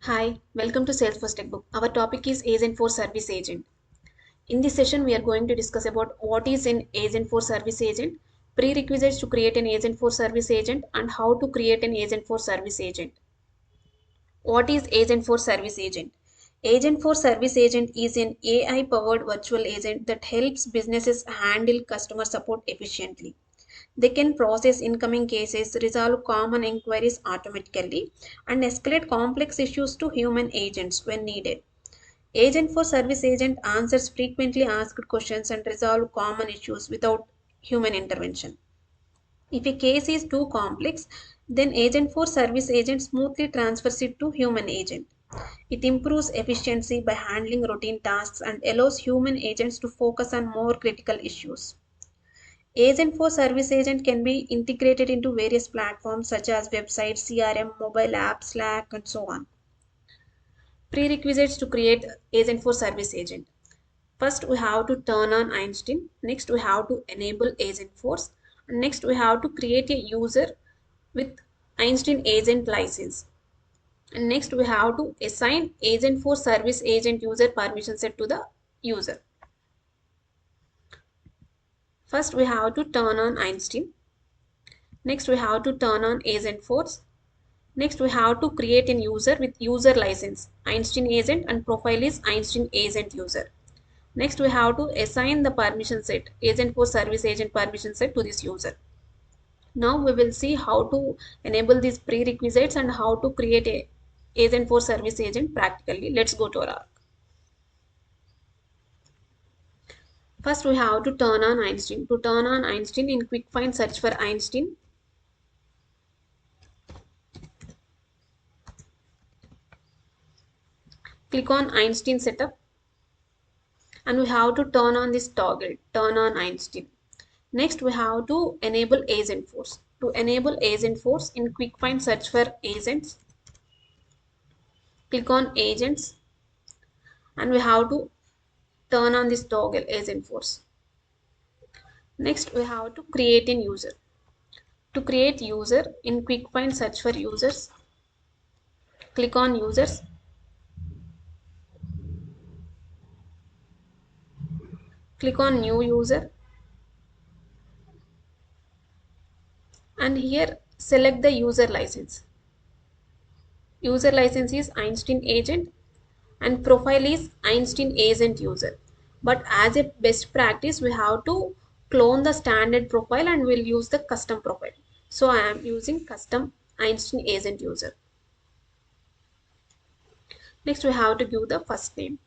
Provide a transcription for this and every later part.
Hi, welcome to Salesforce Textbook. Our topic is Agentforce Service Agent. In this session, we are going to discuss about what is an Agentforce Service Agent, prerequisites to create an Agentforce Service Agent, and how to create an Agentforce Service Agent. What is Agentforce Service Agent? Agentforce Service Agent is an AI-powered virtual agent that helps businesses handle customer support efficiently. They can process incoming cases, resolve common inquiries automatically, and escalate complex issues to human agents when needed. Agentforce Service Agent answers frequently asked questions and resolve common issues without human intervention. If a case is too complex, then Agentforce Service Agent smoothly transfers it to human agent. It improves efficiency by handling routine tasks and allows human agents to focus on more critical issues. Agentforce Service Agent can be integrated into various platforms such as websites, CRM, mobile apps, Slack, and so on. Prerequisites to create Agentforce Service Agent. First, we have to turn on Einstein. Next, we have to enable Agentforce. And next, we have to create a user with Einstein Agent license. And next, we have to assign Agentforce Service Agent user permission set to the user. First, we have to turn on Einstein. Next, we have to turn on Agentforce. Next, we have to create a user with user license, Einstein agent, and profile is Einstein agent user. Next, we have to assign the permission set, Agentforce Service Agent permission set to this user. Now we will see how to enable these prerequisites and how to create a Agentforce Service Agent practically. Let's go to our arc. First, we have to turn on Einstein. To turn on Einstein, in quick find search for Einstein. Click on Einstein setup. And we have to turn on this toggle, turn on Einstein. Next, we have to enable Agentforce. To enable Agentforce, in quick find search for agents. Click on agents and we have to turn on this toggle Agentforce. Next, we have to create a user. To create user, in quick find search for users. Click on users. Click on new user. And here select the user license. User license is Einstein agent and profile is Einstein agent user. But as a best practice, we have to clone the standard profile and we'll use the custom profile. So I am using custom Einstein agent user. Next, we have to give the first name,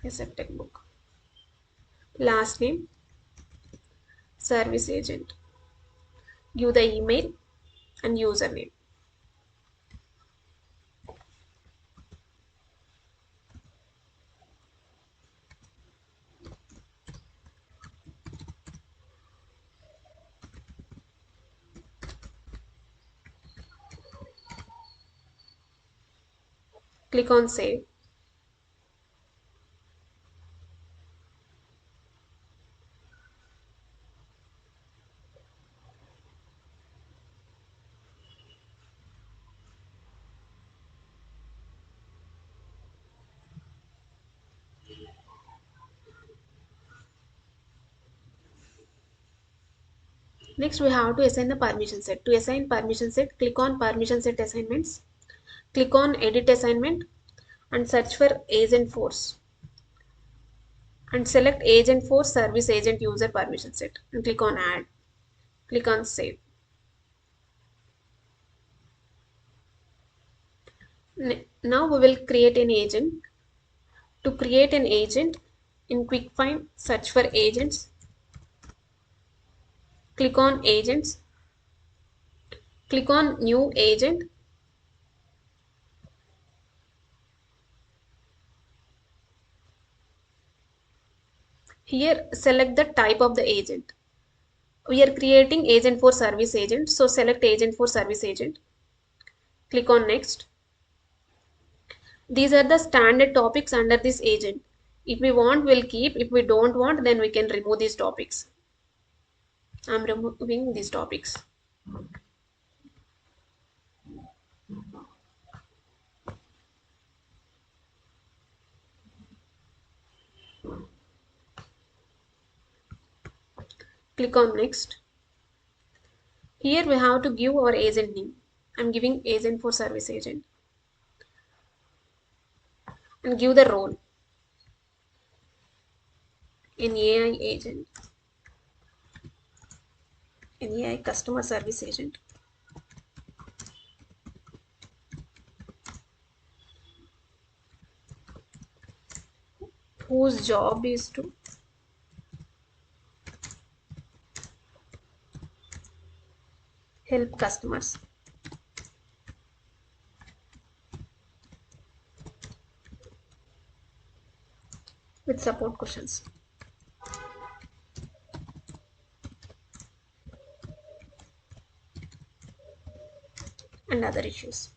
SF Textbook. Last name, service agent. Give the email and username. Click on save. Next, we have to assign the permission set. To assign permission set, click on permission set assignments. Click on edit assignment and search for Agentforce. And select Agentforce service agent user permission set. And click on add. Click on save. Now we will create an agent. To create an agent, in quick find, search for agents. Click on agents. Click on new agent. Here select the type of the agent. We are creating Agentforce service agent, so select Agentforce service agent. Click on next. These are the standard topics under this agent. If we want, we'll keep. If we don't want, then we can remove these topics. I'm removing these topics. Click on next. Here we have to give our agent name. I'm giving agent for service agent and give the role in AI agent, in AI customer service agent. Whose job is to help customers with support questions and other issues.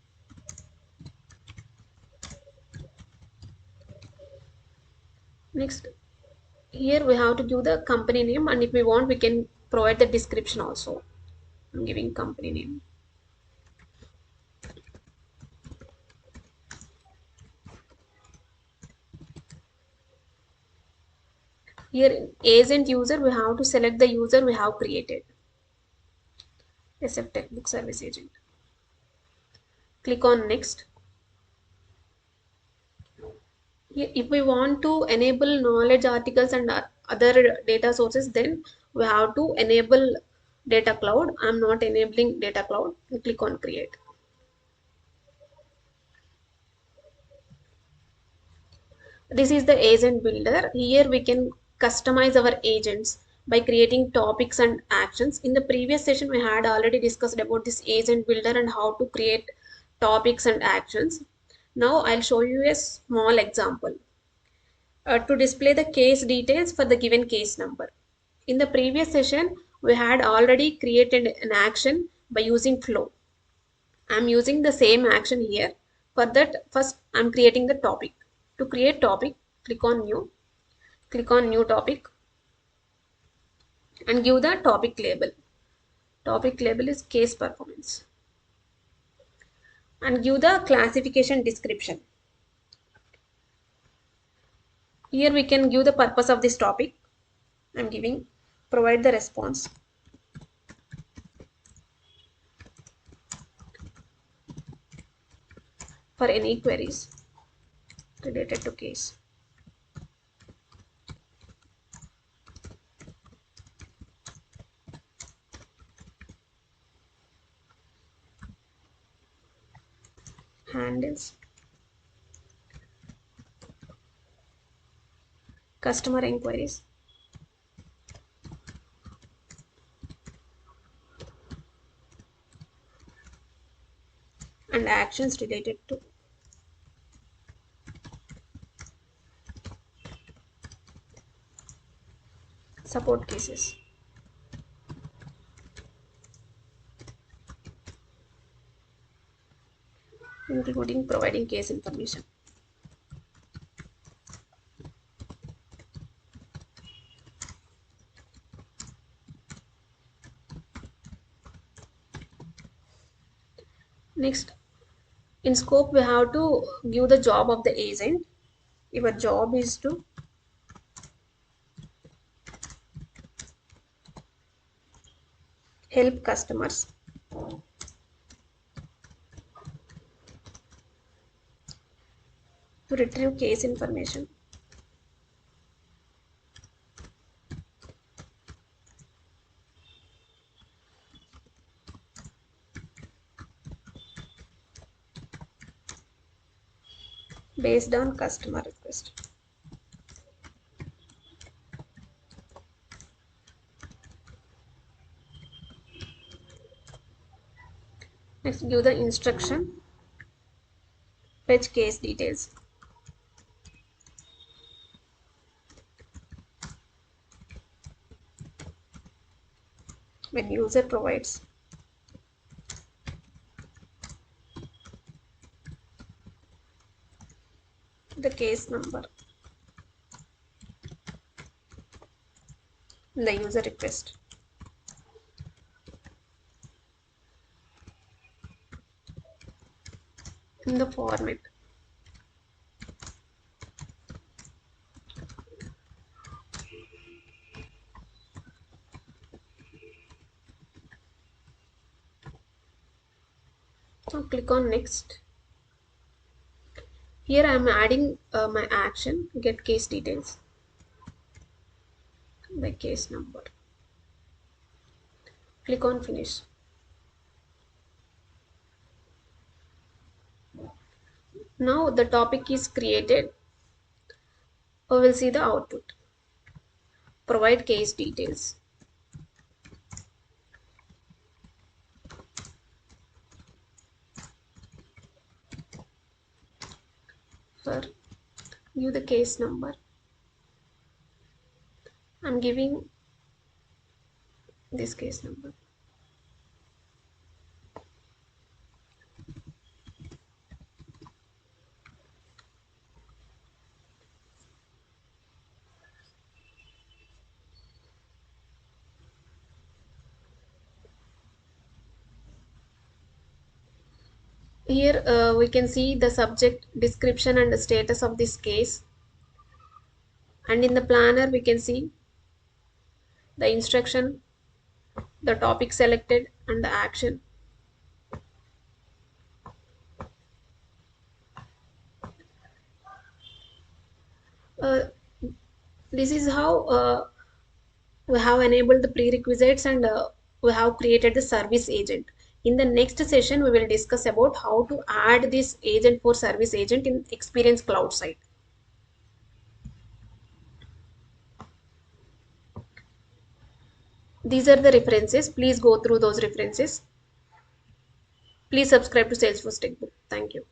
Next, here we have to give the company name, and if we want, we can provide the description also. I'm giving company name. Here in agent user, we have to select the user we have created. SF Textbook Service Agent. Click on next. If we want to enable knowledge articles and other data sources, then we have to enable data cloud. I'm not enabling data cloud. Click on create. This is the agent builder. Here we can customize our agents by creating topics and actions. In the previous session, we had already discussed about this agent builder and how to create topics and actions. Now I'll show you a small example to display the case details for the given case number. In the previous session, we had already created an action by using flow. I'm using the same action here. For that, first I'm creating the topic. To create topic, click on new topic and give the topic label. Topic label is case performance. And give the classification description. Here we can give the purpose of this topic. I'm giving provide the response for any queries related to case. Handles customer inquiries and actions related to support cases. Including providing case information. Next, in scope, we have to give the job of the agent. Your job is to help customers to retrieve case information based on customer request. Next, give the instruction, fetch case details. When user provides the case number in the user request. In the format. Now click on next. Here I am adding my action, get case details by case number. Click on finish. Now the topic is created. We will see the output. Provide case details. For give the case number. I'm giving this case number. Here we can see the subject, description and the status of this case, and in the planner we can see the instruction, the topic selected and the action. Uh, this is how we have enabled the prerequisites and we have created the service agent. In the next session we will discuss about how to add this agent for service agent in Experience Cloud site. These are the references. Please go through those references. Please subscribe to Salesforce Textbook. Thank you.